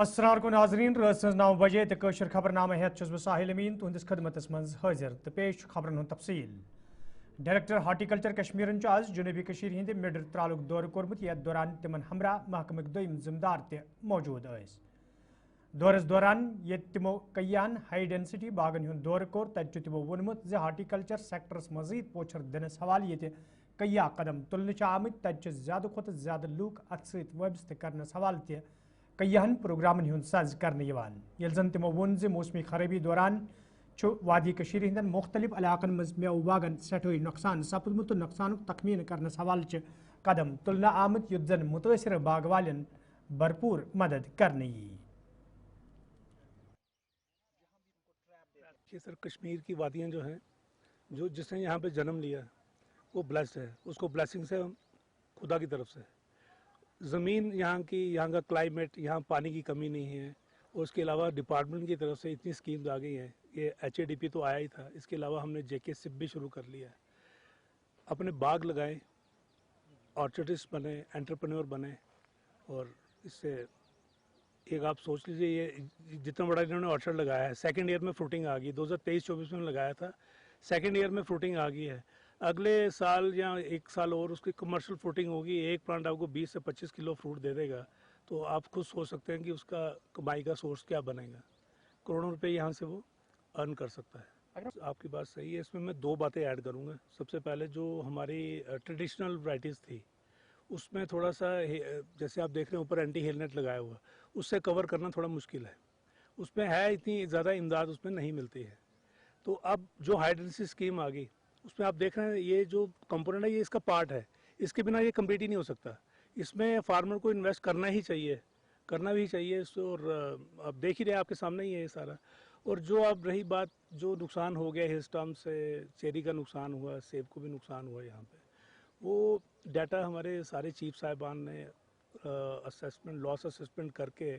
अस्सलाम वालेकुम नाज़रीन रात 9 बजे तो कशर खबरनामा हेत छुस बह साहिल अमीन तुहंदिस खदमतस मज हाजिर तो पेश खबरन हुंद तफसील। डायरेक्टर हार्टिकल्चर कश्मीरन आज जुनूबी कशीर हिंद मिडर त्रालुक दौर कोरमुत यथ दौरान तिमन हमरा महकमक दोयम जिम्मेदार ते मौजूद अस। दौरस दौरान ये तिमो कयान हाई डेंसिटी बागन हुंद दौर कोर तत तिमो वोनमुत जे हार्टिकल्चर सेक्टरस मजीद पोछर दिनस हवाले ये कया कदम तुलने आमत तत ज्यादा खुद ज्यादा लूक अत सत वाबस्त करनस हवाले ते कयाहन प्रोग्रामन हुंद सज करने यल जन तिमो वोन जे मौसमी खराबी दौरान वादी कशीर हिंदन मुख्तलिफ इलाकन मज मेव बागन सठोई नुकसान सपदमुत तो नुकसान तखमीन करनस हवाले कदम तुलना आमत युद्ध जन मुतासर बाग वालन भरपूर मदद करने ये सर कश्मीर की वादियाँ जो हैं जो जिसने यहाँ पे जन्म लिया वो ब्लेस्ड है, उसको ब्लेसिंग से खुदा की तरफ से। ज़मीन यहाँ का क्लाइमेट, यहाँ पानी की कमी नहीं है और उसके अलावा डिपार्टमेंट की तरफ से इतनी स्कीम्स आ गई हैं। ये HADP तो आया ही था, इसके अलावा हमने JK SIP भी शुरू कर लिया है। अपने बाग लगाएं, ऑर्चर्डिस्ट बने, एंटरप्रेन्योर बने और इससे एक आप सोच लीजिए ये जितना बड़ा इन्होंने ऑर्चर्ड लगाया है, सेकंड ईयर में फ्रूटिंग आ गई। 2023-24 में लगाया था, सेकंड ईयर में फ्रूटिंग आ गई है। अगले साल या एक साल और उसकी कमर्शियल फ्रूटिंग होगी, एक प्लांट आपको 20 से 25 किलो फ्रूट दे देगा। तो आप खुद सोच सकते हैं कि उसका कमाई का सोर्स क्या बनेगा। करोड़ों रुपए यहाँ से वो अर्न कर सकता है। आपकी बात सही है, इसमें मैं दो बातें ऐड करूँगा। सबसे पहले जो हमारी ट्रेडिशनल वैराइटीज़ थी उसमें थोड़ा सा जैसे आप देख रहे हैं ऊपर एंटी हेल नेट लगाया हुआ, उससे कवर करना थोड़ा मुश्किल है। उसमें है इतनी ज़्यादा इमदाद उसमें नहीं मिलती है। तो अब जो हाई डेंसिटी स्कीम आ गई उसमें आप देख रहे हैं ये जो कंपोनेंट है ये इसका पार्ट है, इसके बिना ये कम्पीट ही नहीं हो सकता। इसमें फार्मर को इन्वेस्ट करना ही चाहिए, करना भी चाहिए। और अब देख ही रहे आपके सामने ही है ये सारा। और जो अब रही बात जो नुकसान हो गया हिस्टॉम से, चेरी का नुकसान हुआ, सेब को भी नुकसान हुआ, यहाँ पे वो डाटा हमारे सारे चीफ साहिबान ने असेसमेंट, लॉस असेसमेंट करके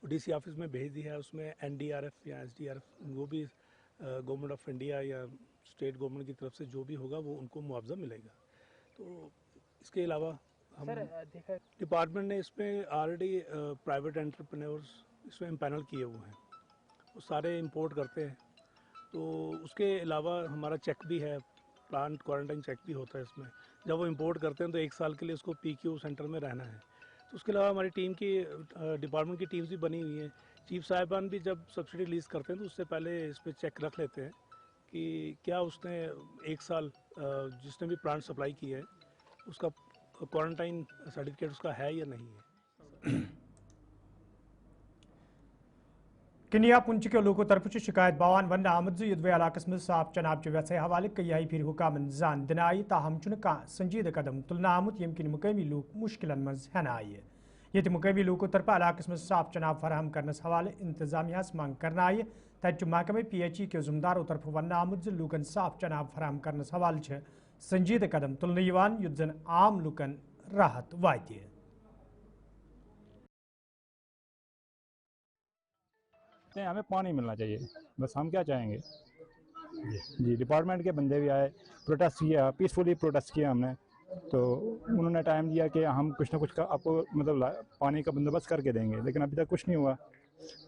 DC ऑफिस में भेज दिया है। उसमें NDRF या SDRF वो भी गवर्नमेंट ऑफ इंडिया या स्टेट गवर्नमेंट की तरफ से जो भी होगा वो उनको मुआवजा मिलेगा। तो इसके अलावा हम डिपार्टमेंट ने इसमें ऑलरेडी प्राइवेट एंटरप्रेन्योर्स इसमें इम्पैनल किए हुए हैं, वो सारे इंपोर्ट करते हैं। तो उसके अलावा हमारा चेक भी है, प्लांट क्वारंटाइन चेक भी होता है इसमें। जब वो इंपोर्ट करते हैं तो 1 साल के लिए उसको PQ सेंटर में रहना है। तो उसके अलावा हमारी टीम की डिपार्टमेंट की टीम्स भी बनी हुई हैं। चीफ साहिबान भी जब सब्सिडी रिलीज़ करते हैं तो उससे पहले इस पर चेक रख लेते हैं कि क्या उसने 1 साल जिसने भी प्लांट सप्लाई किया है उसका क्वारंटाइन सर्टिफिकेट उसका है या नहीं है। किनिया पुंछ के लोगों तरफ शिकायत बवान वन आमद युद्ध इलाकस में साफ चनाब वैसे हवाले कई फिर हुकामन जान दिन आई ताहम कह संजीदा कदम तुलना आमुत यम किन मुकामी लूक मुश्किल मज हन आई ये मुकामी लोगों तरफ इलाकस में साफ चनाब फराहम करनस हवाले इंतजामिया मांग कर आई तत महकमे PHE के जुम्मेदारों तरफ वन आमुत लूकन साफ चनाब फराहम करनस हवाले संजीदा कदम तुलने युद्ध जन आम लूकन राहत वात। हमें पानी मिलना चाहिए, बस हम क्या चाहेंगे जी। डिपार्टमेंट के बंदे भी आए, प्रोटेस्ट किया, पीसफुली प्रोटेस्ट किया हमने। तो उन्होंने टाइम दिया कि हम कुछ ना कुछ का आपको मतलब पानी का बंदोबस्त करके देंगे, लेकिन अभी तक कुछ नहीं हुआ।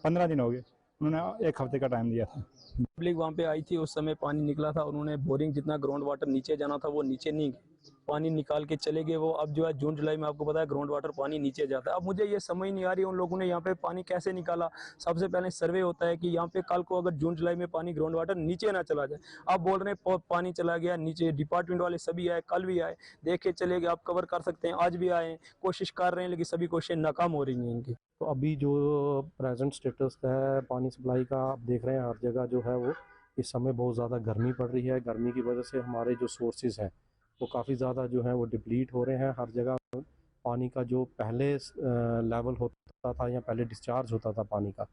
15 दिन हो गए, उन्होंने 1 हफ्ते का टाइम दिया था। पब्लिक वहाँ पे आई थी, उस समय पानी निकला था, उन्होंने बोरिंग जितना ग्राउंड वाटर नीचे जाना था वो नीचे नहीं पानी निकाल के चले गए वो। अब जो है जून जुलाई में आपको पता है ग्राउंड वाटर पानी नीचे जाता है। अब मुझे ये समझ नहीं आ रही उन लोगों ने यहाँ पे पानी कैसे निकाला। सबसे पहले सर्वे होता है कि यहाँ पे कल को अगर जून जुलाई में पानी ग्राउंड वाटर नीचे ना चला जाए। आप बोल रहे हैं पानी चला गया नीचे, डिपार्टमेंट वाले सभी आए, कल भी आए, देख के चले गए। आप कवर कर सकते हैं, आज भी आए, कोशिश कर रहे हैं, लेकिन सभी कोशिशें नाकाम हो रही हैं इनकी। तो अभी जो प्रेजेंट स्टेटस है पानी सप्लाई का, आप देख रहे हैं हर जगह जो है वो इस समय बहुत ज़्यादा गर्मी पड़ रही है। गर्मी की वजह से हमारे जो सोर्सेज हैं वो काफ़ी ज़्यादा जो है वो डिप्लीट हो रहे हैं। हर जगह पानी का जो पहले लेवल होता था या पहले डिस्चार्ज होता था पानी का,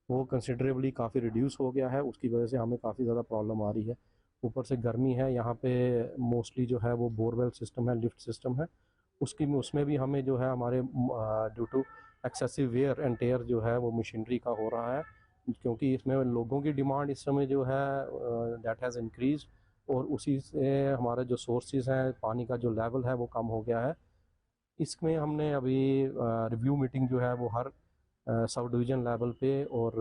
वो कंसिडरेबली काफ़ी रिड्यूस हो गया है। उसकी वजह से हमें काफ़ी ज़्यादा प्रॉब्लम आ रही है। ऊपर से गर्मी है, यहाँ पे मोस्टली जो है वो बोरवेल सिस्टम है, लिफ्ट सिस्टम है, उसमें भी हमें जो है हमारे due to excessive wear and tear जो है वो मशीनरी का हो रहा है, क्योंकि इसमें लोगों की डिमांड इस समय जो है दैट हैज़ इंक्रीज, और उसी से हमारे जो सोर्सेज हैं पानी का जो लेवल है वो कम हो गया है। इसमें हमने अभी रिव्यू मीटिंग जो है वो हर सब डिवीज़न लेवल पे और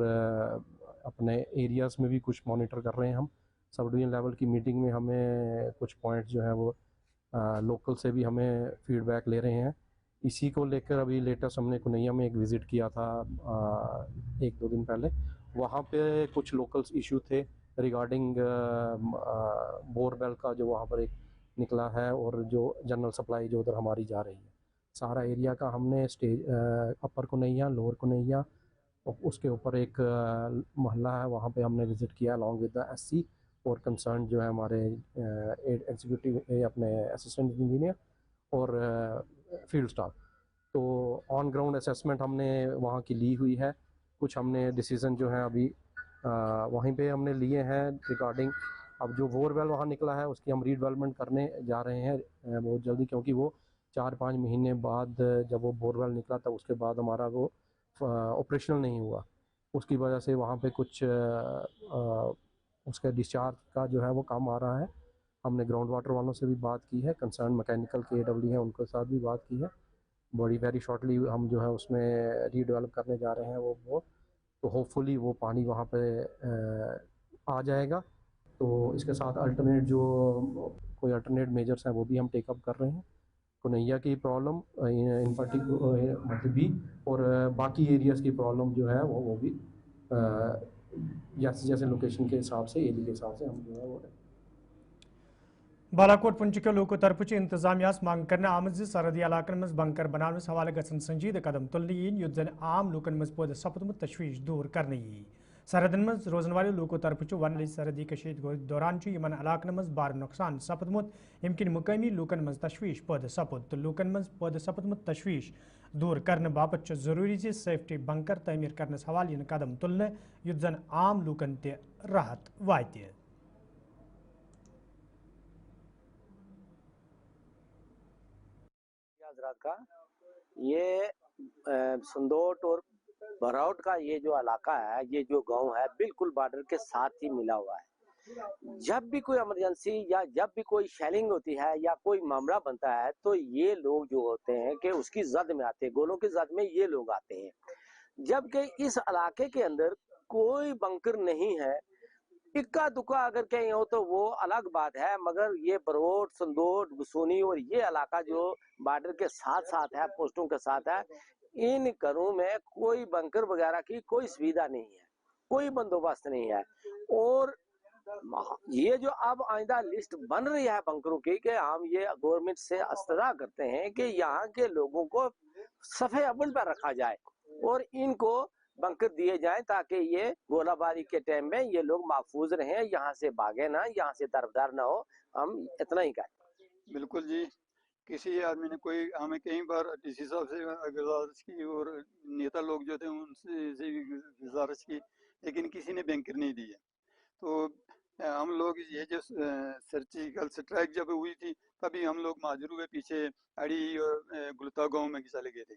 अपने एरियाज़ में भी कुछ मॉनिटर कर रहे हैं हम। सब डिवीज़न लेवल की मीटिंग में हमें कुछ पॉइंट जो है वो लोकल से भी हमें फीडबैक ले रहे हैं। इसी को लेकर अभी लेटेस्ट हमने कुनैया में एक विज़िट किया था 1-2 दिन पहले। वहाँ पे कुछ लोकल इशू थे रिगार्डिंग बोरवेल का जो वहाँ पर एक निकला है और जो जनरल सप्लाई जो उधर हमारी जा रही है। सारा एरिया का हमने स्टेज अपर कुनैया, लोअर कुनैया और उसके ऊपर एक मोहल्ला है, वहाँ पे हमने विज़िट किया अलॉन्ग विद द एससी और कंसर्न जो है हमारे एग्जीक्यूटिव अपने असिस्टेंट इंजीनियर और फील्ड स्टाफ। तो ऑन ग्राउंड असेसमेंट हमने वहाँ की ली हुई है। कुछ हमने डिसीज़न जो है अभी वहीं पे हमने लिए हैं रिगार्डिंग अब जो बोरवेल वहाँ निकला है उसकी हम रीडेवलपमेंट करने जा रहे हैं बहुत जल्दी, क्योंकि वो 4-5 महीने बाद जब वो बोरवेल निकला था उसके बाद हमारा वो ऑपरेशनल नहीं हुआ। उसकी वजह से वहाँ पे कुछ उसका डिस्चार्ज का जो है वो काम आ रहा है। हमने ग्राउंड वाटर वालों से भी बात की है, कंसर्न मैकेनिकल KW हैं उनके साथ भी बात की है। बड़ी वेरी शॉर्टली हम जो है उसमें रीडेवलप करने जा रहे हैं वो तो होपफुली वो पानी वहाँ पे आ जाएगा। तो इसके साथ अल्टरनेट जो कोई अल्टरनेट मेजर्स हैं वो भी हम टेकअप कर रहे हैं। कुनैया की प्रॉब्लम इन पर्टिकुलर भी और बाकी एरियाज़ की प्रॉब्लम जो है वो भी जैसे जैसे लोकेशन के हिसाब से एरिया के हिसाब से हम जो है वो बालाकोट पुंछ के लोगों तरफ इंतजामिया मांग करने आम सरहदी इलाकन मज बंकर बनाने हवाले गसन संजीद कदम तुलने यीन युद्ध जन आम लूकन मज पौध सपदमुत तशवीश दूर करने यी सरहदन मज रोजन वाले लोगों तरफ वन सरहदी कशीद दौरान यमन इलाकन मज बार नुकसान सपदमुत यमकिन मुकामी लूकन मज तशवीश पौध सपुद तो लूकन मज पौध सपदमुत तशवीश दूर करने बाबत जरूरी सेफ्टी बंकर तमीर करने हवाले कदम तुलने युद्ध जन आम लूकन ते राहत वात। का ये संदोट और बरौट का ये जो इलाका है, ये जो गांव है बिल्कुल बॉर्डर के साथ ही मिला हुआ है। जब भी कोई इमरजेंसी या जब भी कोई शेलिंग होती है या कोई मामला बनता है तो ये लोग जो होते हैं कि उसकी जद में आते हैं, गोलों की जद में ये लोग आते हैं। जबकि इस इलाके के अंदर कोई बंकर नहीं है, इक्का दुक्का अगर कहीं हो तो वो अलग बात है, मगर ये बरोट, संदोट, गुसूनी और ये इलाका जो बॉर्डर के साथ साथ है, पोस्टों के साथ है, इन घरों में कोई बंकर वगैरह की कोई सुविधा नहीं है, कोई बंदोबस्त नहीं है। और ये जो अब आइंदा लिस्ट बन रही है बंकरों की कि हम ये गवर्नमेंट से इस्तदा करते हैं कि यहाँ के लोगों को सफे अव्वल पर रखा जाए और इनको बंकर दिए जाएं ताकि ये गोलाबारी के टाइम में ये लोग महफूज रहें, यहाँ से भागे ना, यहाँ से तरफदार ना हो। हम इतना ही कहें। बिल्कुल जी, किसी आदमी ने कोई हमें कई बार डीसी साहब से गुजारिश की और नेता लोग जो थे उनसे भी गुजारिश की, लेकिन किसी ने बैंकर नहीं दी है। तो हम लोग ये जो सर्जिकल स्ट्राइक जब हुई थी तभी हम लोग माजरू हुए, पीछे अड़ी और गुलता गांव में चले गए थे।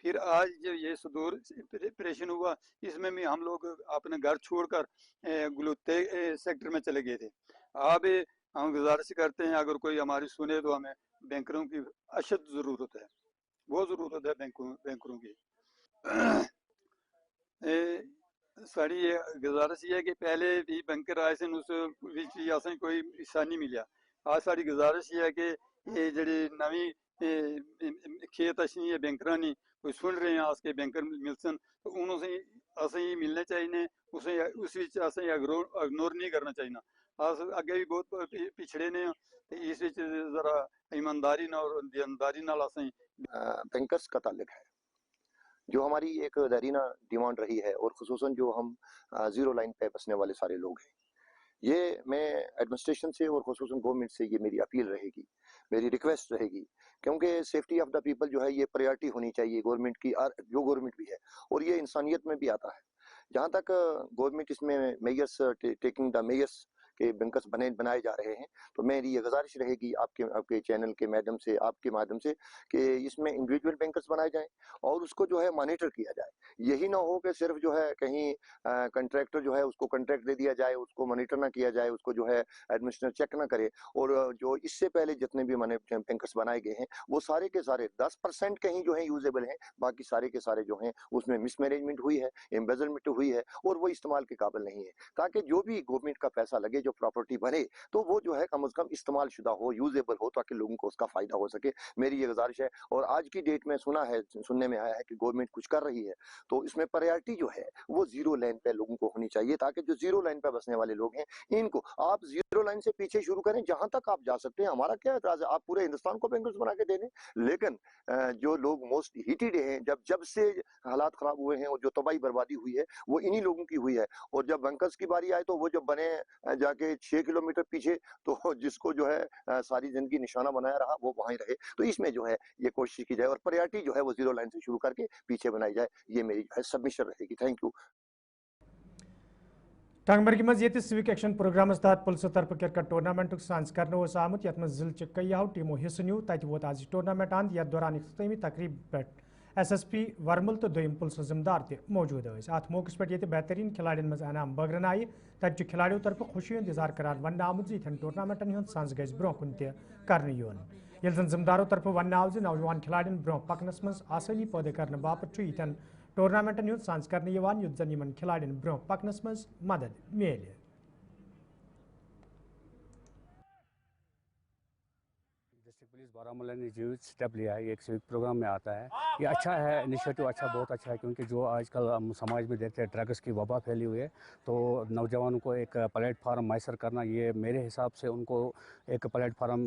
फिर आज जो ये सुदूर ऑपरेशन हुआ इसमें भी हम लोग अपने घर छोड़कर गुलते सेक्टर में चले गए थे। अब हम गुजारिश करते हैं अगर कोई हमारी सुने तो हमें बैंकरों की अशद ज़रूरत है, बहुत ज़रूरत है बैंकरों की। साड़ी ये गुजारिश ये है कि पहले भी बैंकर आए थे उस असें कोई हिस्सा नहीं मिला। आज साड़ी गुजारिश ये है कि ये जड़ी नवी खेत अच्छी है बैंकर नहीं कोई सुन रहे हैं आज के बैंकर मिलसन तो उन्होंने असें ही मिलने चाहिए, उसे उस असें इग्नोर नहीं करना चाहिए। अस अगे भी बहुत पिछड़े ने इस जरा ईमानदारी और दयानदारी नाल असें बैंकर्स का ताल्लुक है जो हमारी एक दरीना डिमांड रही है और खुसूसन जो हम जीरो लाइन पे बसने वाले सारे लोग हैं। ये मैं एडमिनिस्ट्रेशन से और खुसूसन गवर्नमेंट से ये मेरी अपील रहेगी, मेरी रिक्वेस्ट रहेगी, क्योंकि सेफ्टी ऑफ द पीपल जो है ये प्रायोरिटी होनी चाहिए गवर्नमेंट की, जो गवर्नमेंट भी है, और ये इंसानियत में भी आता है। जहाँ तक गवर्नमेंट इसमें मेजर्स टेकिंग द मेजर्स के बैंकर्स बनाए जा रहे हैं। तो मेरी ये गुजारिश रहेगी आपके चैनल के माध्यम से, आपके माध्यम से, कि इसमें इंडिविजुअल बैंकर्स बनाए जाएं और उसको जो है मॉनिटर किया जाए। यही ना हो कि सिर्फ जो है कहीं कंट्रैक्टर जो है उसको कॉन्ट्रैक्ट दे दिया जाए, उसको मॉनिटर ना किया जाए, उसको जो है एडमिनिस्ट्रेटर चेक ना करे, और जो इससे पहले जितने भी बैंकर्स बनाए गए हैं वो सारे के सारे 10% कहीं जो है यूजेबल हैं, बाकी सारे के सारे जो हैं उसमें मिसमैनेजमेंट हुई है, एम्बेजलमेंट हुई है और वो इस्तेमाल के काबिल नहीं है। ताकि जो भी गवर्नमेंट का पैसा लगे, जो प्रॉपर्टी बने, तो वो जो है कम से कम इस्तेमाल शुदा हो, यूजेबल हो, ताकि लोगों को उसका फायदा हो सके। मेरी ये गुजारिश है। और आज की डेट में सुनने में आया है कि गवर्नमेंट कुछ कर रही है, तो इसमें प्रायोरिटी जो है वो जीरो लाइन पे लोगों को होनी चाहिए, ताकि जो जीरो लाइन पे बसने वाले लोग हैं इनको आप जीरो लाइन से पीछे शुरू करें, जहां तक आप जा सकते हैं। हमारा क्या एतराज है, आप पूरे हिंदुस्तान को बैंकर्स बना के दे दें, लेकिन जो लोग मोस्ट हीटेड हैं, जब से हालात खराब हुए हैं और जो तबाही बर्बादी हुई है वो इन्हीं लोगों की हुई है। और जब बैंकर्स की बारी आए तो वो जब बने जाके 6 किलोमीटर पीछे, तो जिसको जो है सारी जिंदगी निशाना बनाया रहा वो वहीं रहे। तो इसमें जो है ये कोशिश की जाए और प्रायोरिटी जो है वो जीरो लाइन से शुरू करके पीछे बनाई जाए। ये मेरी जो है सबमिशन रहेगी। Thank you. टंगमर्ग मज ये सिविक एक्शन प्रोग्रामस तहत पुलिस तरफ क्रिकेट टूर्नामेंट सांस कर आमुत यथ जिले कईयों टीमों हिस्स न्यू तत वोत आज टूर्नामेंट अंद यथ दौरान इख्तितामी तकरीब पे SSP वर्मुल तो दोम पुलिस जिम्मेदार त मौजूद अत मौके पे ये बेहतरीन खिलाड़ियों मज इनाम बगरन आये तत खिलाड़ियों तरफ खुशी इजहार करार वन आमुत यथन टूर्नामेंटन हूं सांस गज ब्रो कुन कर ये जन जिम्मेदारों तरफ वन आव नौजवान खिलाड़ियों ब्रो पकनस मज आसानी पैदा करने बापत यथन टूर्नामेंटन हूं सांस कर युत जन इन खिलाड़ियों ब्रो पकनस मज मदद मिले। डिस्ट्रिक्ट पुलिस बारामूला ने जो स्टेप लिया है, ये एक सिविक प्रोग्राम में आता है, ये अच्छा है, इनिशिएटिव अच्छा, बहुत अच्छा है, क्योंकि जो आजकल हम समाज में देखते हैं ड्रग्स की वबा फैली हुई है, तो नौजवानों को एक प्लेटफार्म मैसर करना, ये मेरे हिसाब से उनको एक प्लेटफार्म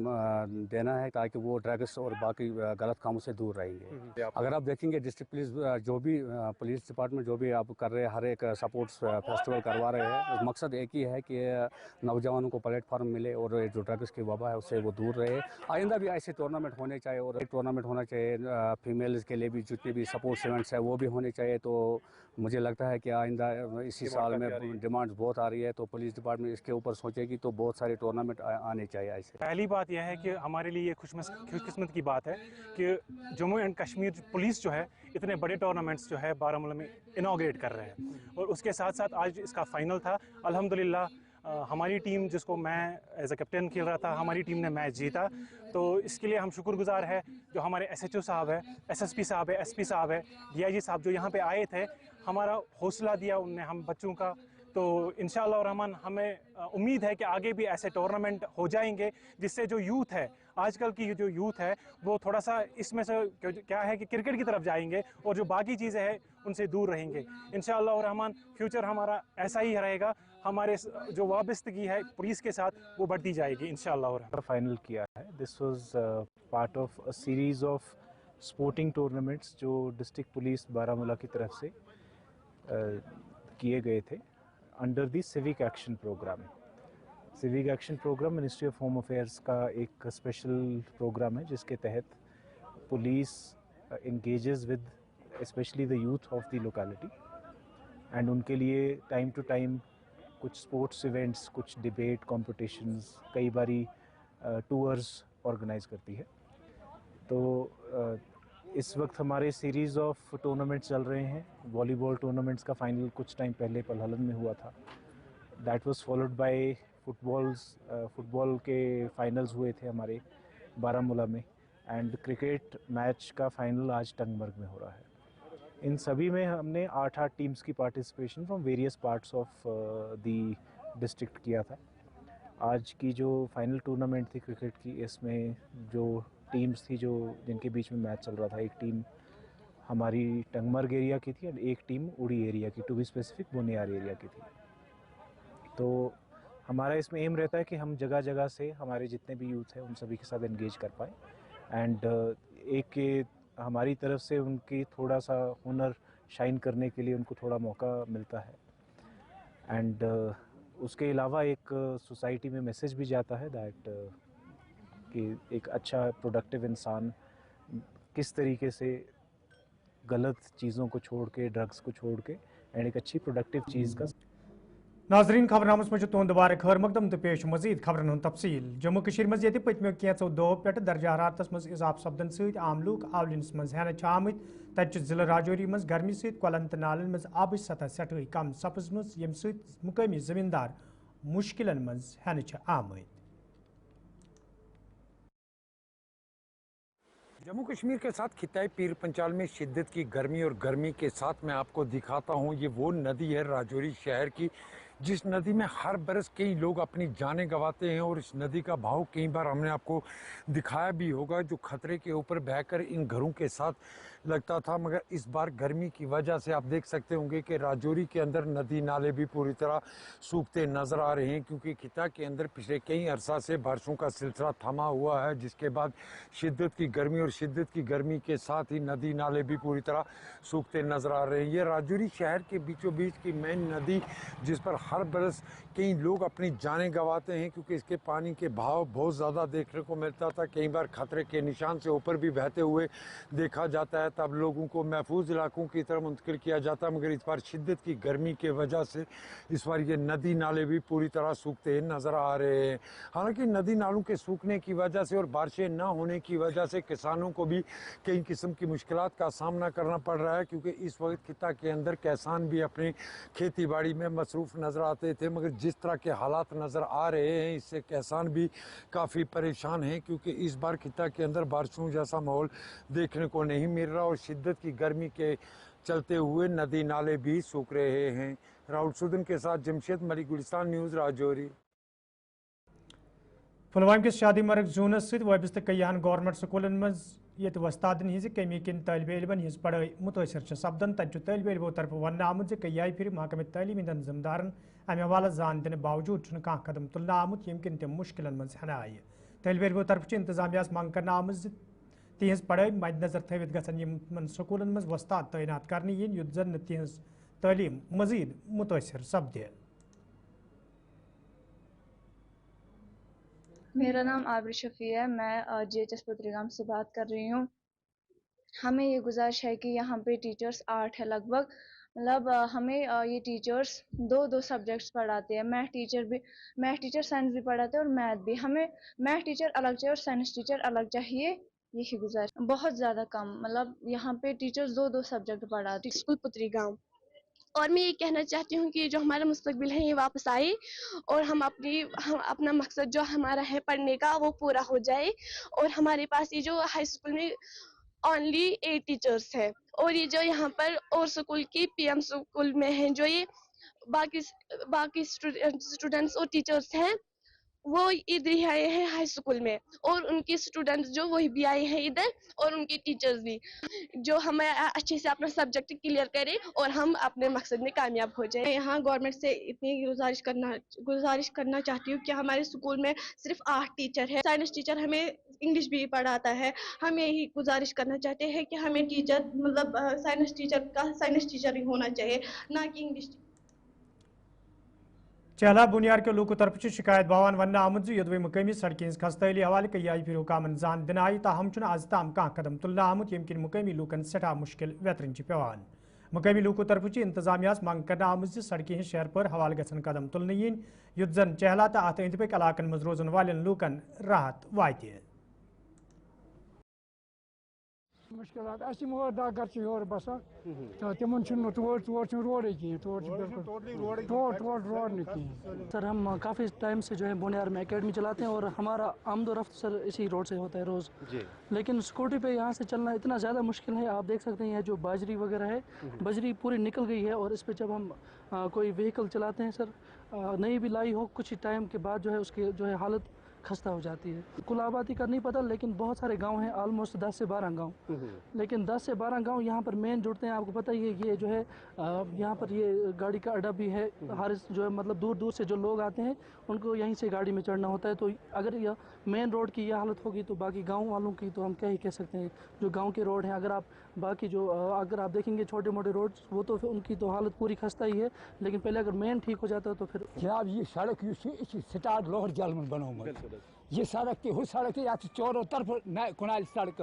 देना है, ताकि वो ड्रग्स और बाकी गलत कामों से दूर रहेंगे। अगर आप देखेंगे डिस्ट्रिक्ट पुलिस जो भी पुलिस डिपार्टमेंट जो भी आप कर रहे हैं, हर एक सपोर्ट्स फेस्टिवल करवा रहे हैं, मकसद एक ही है कि नौजवानों को प्लेटफार्म मिले और जो ड्रग्स की वबा है उससे वो दूर रहे। आइंदा भी ऐसे टूर्नामेंट होने चाहिए और एक टूर्नामेंट होना चाहिए फीमेल्स के लिए भी, जितने भी सपोर्ट्स इवेंट्स है वो भी होने चाहिए। तो मुझे लगता है कि आइंदा इसी साल में डिमांड बहुत आ रही है, तो पुलिस डिपार्टमेंट इसके ऊपर सोचेगी तो बहुत सारे टूर्नामेंट आने चाहिए ऐसे। पहली बात यह है कि हमारे लिए ये खुशकिस्मत की बात है कि जम्मू एंड कश्मीर पुलिस जो है इतने बड़े टूर्नामेंट्स जो है बारामूला में इनॉग्रेट कर रहे हैं, और उसके साथ साथ आज इसका फाइनल था। अल्हम्दुलिल्लाह हमारी टीम, जिसको मैं एज अ कैप्टन खेल रहा था, हमारी टीम ने मैच जीता। तो इसके लिए हम शुक्रगुजार है जो हमारे SHO साहब है, SSP साहब है, SP साहब है, DIG साहब जो यहाँ पे आए थे, हमारा हौसला दिया उनने हम बच्चों का। तो इंशाअल्लाह रहमान हमें उम्मीद है कि आगे भी ऐसे टूर्नामेंट हो जाएंगे, जिससे जो यूथ है, आजकल की जो यूथ है, वो थोड़ा सा इसमें से क्या है कि क्रिकेट की तरफ जाएंगे और जो बाकी चीज़ें हैं उनसे दूर रहेंगे। इंशाअल्लाह रहमान फ्यूचर हमारा ऐसा ही रहेगा, हमारे जो वाबस्तगी है पुलिस के साथ वो बढ़ती जाएगी इंशाअल्लाह। फाइनल किया है, this was part of a series of sporting tournaments जो डिस्ट्रिक्ट पुलिस बारामूला की तरफ से किए गए थे under the civic action programme. Civic action programme ministry of home affairs का एक स्पेशल प्रोग्राम है, जिसके तहत police engages with especially the youth of the locality, and उनके लिए टाइम टू टाइम कुछ स्पोर्ट्स इवेंट्स, कुछ डिबेट कॉम्पिटिशन्स, कई बारी टूर्स ऑर्गेनाइज करती है। तो इस वक्त हमारे सीरीज़ ऑफ टूर्नामेंट चल रहे हैं। वॉलीबॉल टूर्नामेंट्स का फाइनल कुछ टाइम पहले पलहलन में हुआ था, that was followed by football के फाइनल्स हुए थे हमारे बारामूला में, एंड क्रिकेट मैच का फाइनल आज टंगमर्ग में हो रहा है। इन सभी में हमने 8 टीम्स की participation from various parts of the district किया था। आज की जो फाइनल टूर्नामेंट थी क्रिकेट की, इसमें जो टीम्स थी जिनके बीच में मैच चल रहा था, एक टीम हमारी टंगमर्ग एरिया की थी और एक टीम उड़ी एरिया की, to be specific Boniyar area की थी। तो हमारा इसमें एम रहता है कि हम जगह जगह से हमारे जितने भी यूथ हैं उन सभी के साथ एंगेज कर पाएँ, एंड एक हमारी तरफ से उनकी थोड़ा सा हुनर शाइन करने के लिए उनको थोड़ा मौका मिलता है। एंड उसके अलावा एक सोसाइटी में मैसेज भी जाता है दैट कि एक अच्छा प्रोडक्टिव इंसान किस तरीके से गलत चीज़ों को छोड़ के, ड्रग्स को छोड़ के, एंड एक अच्छी प्रोडक्टिव चीज़ का नाजरीन खबरनामस मज तुंद बार खैर मकदम तो पेश मजीद खबरन हूं तफसील जम्मू कश्मीर मज ये पत्मो कैंचो दो पे दर्जा हरारतस मज इजाफ सपदन सत आम लूक आवलिनस मज हेन आमत तत जिला राजौरी मज गर्मी सत कलन तो नालन मज आबच सतह सठे कम सपजम यम सकामी जमींदार मुश्किलन मज हेन आमत। जम्मू कश्मीर के साथ खिताई पीर पंचाल में शिद्दत की गर्मी और गर्मी के साथ मैं आपको दिखाता हूँ ये वो नदी है राजौरी शहर की, जिस नदी में हर बरस कई लोग अपनी जानें गंवाते हैं और इस नदी का बहाव कई बार हमने आपको दिखाया भी होगा, जो खतरे के ऊपर बहकर इन घरों के साथ लगता था। मगर इस बार गर्मी की वजह से आप देख सकते होंगे कि राजौरी के अंदर नदी नाले भी पूरी तरह सूखते नज़र आ रहे हैं, क्योंकि खिता के अंदर पिछले कई अरसा से बारिशों का सिलसिला थमा हुआ है, जिसके बाद शिद्दत की गर्मी और शिद्दत की गर्मी के साथ ही नदी नाले भी पूरी तरह सूखते नज़र आ रहे हैं। ये राजौरी शहर के बीचों बीच की मेन नदी, जिस पर हर बरस कई लोग अपनी जानें गंवाते हैं, क्योंकि इसके पानी के बहाव बहुत ज़्यादा देखने को मिलता था। कई बार खतरे के निशान से ऊपर भी बहते हुए देखा जाता है, तब लोगों को महफूज इलाकों की तरफ मुंतकिल किया जाता। मगर इस बार शिद्दत की गर्मी के वजह से इस बार ये नदी नाले भी पूरी तरह सूखते नज़र आ रहे हैं। हालांकि नदी नालों के सूखने की वजह से और बारिशें न होने की वजह से किसानों को भी कई किस्म की मुश्किलात का सामना करना पड़ रहा है, क्योंकि इस वक्त खिता के अंदर किसान भी अपनी खेती बाड़ी में मसरूफ़ नज़र आते थे। मगर जिस तरह के हालात नज़र आ रहे हैं, इससे किसान भी काफ़ी परेशान हैं, क्योंकि इस बार खिता के अंदर बारिशों जैसा माहौल देखने को नहीं मिल रहा और शिद्दत की गर्मी के चलते हुए नदी नाले भी सूख रहे हैं। राहुल सुदन के साथ जमशेद मलिक, गुलिस्तान न्यूज़, राजौरी। पुलवामा के शादी मर्ग जूनस सत वाबस्त कईयान गवर्नमेंट स्कूलन मज ये वस्तादन हिज कमी किन तालिब इलमन हिज पढ़ाई मुतासर सपदन तत तालिब इलमो तरफ वन आमुत कई फिर महकमे तालीम जिम्मेदारन अमे हवाला जान दिन बावजूद कह कदम तुलना आमुत यम किन तम मुश्किलन मज हन आय। तालिब इलमो तरफ इंतजामिया मांग कर आम तिहज पढ़ाई मद्देनजर थवित गन स्कूलन मज वस्ताद तैनात करने yin युद्ध जन तिहज तालीम मजीद मुतासर सपदे। मेरा नाम आबिर शफी है, मैं JHS पत्रिगाम से बात कर रही हूँ। हमें ये गुजारिश है कि यहाँ पे टीचर्स 8 है लगभग, मतलब हमें ये टीचर्स दो सब्जेक्ट्स पढ़ाते हैं। मैथ टीचर साइंस भी पढ़ाते हैं और मैथ भी। हमें मैथ टीचर अलग चाहिए और साइंस टीचर अलग चाहिए, यही गुजारिश। बहुत ज़्यादा कम, मतलब यहाँ पे टीचर्स दो सब्जेक्ट पढ़ाते हैं। स्कूल पत्रिगाम, और मैं ये कहना चाहती हूँ कि जो हमारा मुस्तकबिल है ये वापस आए और हम अपना मकसद जो हमारा है पढ़ने का वो पूरा हो जाए। और हमारे पास ये जो हाई स्कूल में ओनली 8 टीचर्स है, और ये जो यहाँ पर और स्कूल की PM स्कूल में हैं जो ये बाकी स्टूडेंट्स और टीचर्स हैं वो इधर ही आए हैं हाई स्कूल में, और उनके स्टूडेंट्स जो वही भी आए हैं इधर, और उनके टीचर्स भी, जो हमें अच्छे से अपना सब्जेक्ट क्लियर करें और हम अपने मकसद में कामयाब हो जाए। यहाँ गवर्नमेंट से इतनी गुजारिश करना चाहती हूँ कि हमारे स्कूल में सिर्फ 8 टीचर है। साइंस टीचर हमें इंग्लिश भी पढ़ाता है। हम यही गुजारिश करना चाहते हैं कि हमें टीचर मतलब साइंस टीचर ही होना चाहिए, ना कि इंग्लिश। चहला बुनियाद के लोगों तरफ शिकायत बवान वन आमुद योदवे मुकामी सड़कें खस्तली हवाले कई फिर हुकामन जान दिन आई, ताहम आज ताम कह कदम तुलना आमुत यम किन मुकामी लूकन सठा मुश्किल वेतरन पेवान। मुकामी लूकों तरफ इंतजामिया मांग कर आमुत सड़कें शहर पर हवाल गसन कदम तुलने yin युद्ध जन चहला तो अत अंद पक इलाकन मज रोजन वालन लूकन राहत वात। मुश्किलात मोर दा घर योर बसान तो तिमन तोड़ रोड नहीं। सर हम काफ़ी टाइम से जो है बोनियार में एकेडमी चलाते हैं और हमारा आमदोरफ्त सर इसी रोड से होता है रोज़, लेकिन स्कूटी पे यहाँ से चलना इतना ज़्यादा मुश्किल है। आप देख सकते हैं जो बाजरी वगैरह है, बजरी पूरी निकल गई है, और इस पे जब हम कोई व्हीकल चलाते हैं सर, नई भी लाई हो कुछ ही टाइम के बाद जो है उसकी जो है हालत खस्ता हो जाती है। कुल आबादी का नहीं पता, लेकिन बहुत सारे गांव हैं, ऑलमोस्ट 10 से 12 गांव, लेकिन 10 से 12 गांव यहाँ पर मेन जुड़ते हैं। आपको पता ही है ये जो है यहाँ पर ये गाड़ी का अड्डा भी है, हर जो है मतलब दूर दूर से जो लोग आते हैं उनको यहीं से गाड़ी में चढ़ना होता है। तो अगर यह मेन रोड की यह हालत होगी तो बाकी गाँव वालों की तो हम क्या ही कह सकते हैं। जो गाँव के रोड हैं, अगर आप बाकी जो अगर आप देखेंगे छोटे मोटे रोड, वो तो उनकी तो हालत पूरी खस्ता ही है, लेकिन पहले अगर मेन ठीक हो जाता है तो फिर जनाब ये सड़क स्टार्ट लोहर जल में बनोमत ये सड़क हु सड़क ये चौरों तरफ न कुनाल सड़क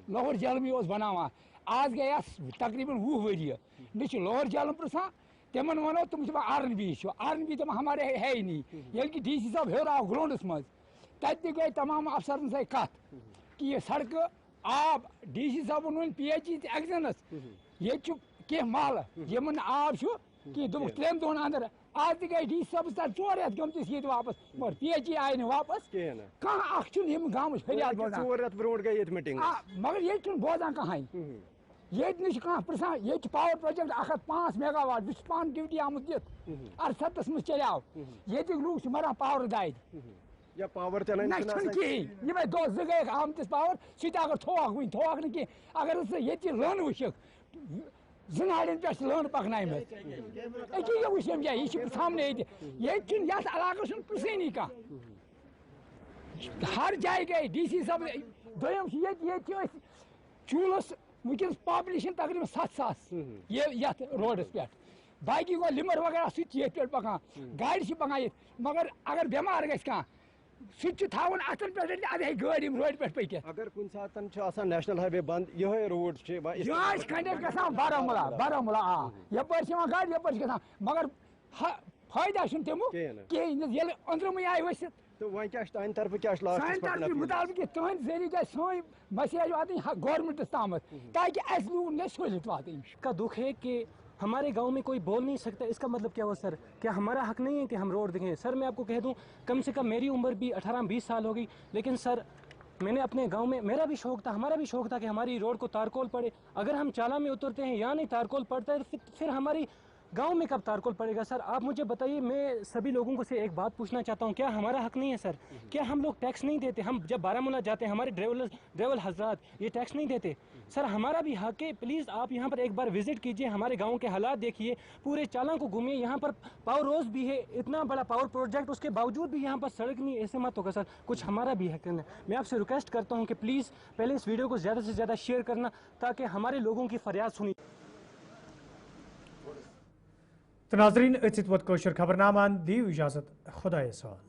लोहर जल में बनावा आज गया तकरीबन 20 वरी न लोहर जल प्रसान तिमन वनो तुम आरएनबी आरएनबी तुम हमारे है ही नहीं ये कि डीसी साहब हेर आओ ग्राउंडस मज तब गए तमाम अफसरन से कत कि ये सड़क आब डीसी साहब वन पीएचई एग्जनस ये कह माल यमन आब कि दोप 3 दोहन अंदर आज गए डीसी साहब तक 4 रेत गमतिस ये वापस मगर पीएचई आए न वापस कहाँ गाँव फरियाद बोजान 4 रेत ब्रोट गई मीटिंग मगर ये बोजान कहाँ ये पृछान ये पावर प्रोजेक्ट 105 मेगावाट बस पान ड्यूटी आमुत दित 68 मज चलियाव ये लूक मरान पावर दाद या पावर चलान कहीं ये दो गए आमतिस पावर सह अगर थोक वन थोक न कह अगर ये लन वुक जनाड़न पे लन पकन ये वुम जाए ये सामने ये इलाक पृसनी कह हर जाए गए डीसी साहब दोम चूलस वनस पॉपुलेशन तकरीबन 7,000 ये रोडस पे बाकी गो लिमर वगैरह सह पे पकान गाड़ी पकान मगर अगर बेमार गि सह थावन अतन पे अद गाड़ी रोड पे पक अगर कुन सात नेशनल हाईवे बंद ये रोड खंडे बारामूला बारामूला यपर गाड़ी यपर मगर फायदा तमु कहें अंदरम आए वसित तो वह क्या तरफ क्या मुताबिक तुंद जरिए गए सोन मैसेज वात गवर्नमेंट तम ताकि अस लूग न सहूलियत वात का दुख है कि हमारे गांव में कोई बोल नहीं सकता। इसका मतलब क्या हुआ सर? क्या हमारा हक नहीं है कि हम रोड देखें? सर मैं आपको कह दूं, कम से कम मेरी उम्र भी 18-20 साल हो गई, लेकिन सर मैंने अपने गांव में, मेरा भी शौक था, हमारा भी शौक था कि हमारी रोड को तारकोल पड़े। अगर हम चाला में उतरते हैं या नहीं तारकोल पड़ता है तो फिर हमारी गांव में कब तारकोल पड़ेगा? सर आप मुझे बताइए, मैं सभी लोगों को से एक बात पूछना चाहता हूं, क्या हमारा हक नहीं है सर? क्या हम लोग टैक्स नहीं देते? हम जब बारामूला जाते हैं हमारे ड्राइवर हजरात ये टैक्स नहीं देते? सर हमारा भी हक है, प्लीज़ आप यहाँ पर एक बार विजिट कीजिए, हमारे गांव के हालात देखिए, पूरे चालां को घूमिए। यहाँ पर पावर रोज भी है, इतना बड़ा पावर प्रोजेक्ट, उसके बावजूद भी यहाँ पर सड़क नहीं। ऐसे मत होगा सर, कुछ हमारा भी हक है। मैं आपसे रिक्वेस्ट करता हूँ कि प्लीज़ पहले इस वीडियो को ज़्यादा से ज़्यादा शेयर करना ताकि हमारे लोगों की फरियाद सुनी। तो नाज़रीन, खबरनामा दी इजाज़त, खुदा साल।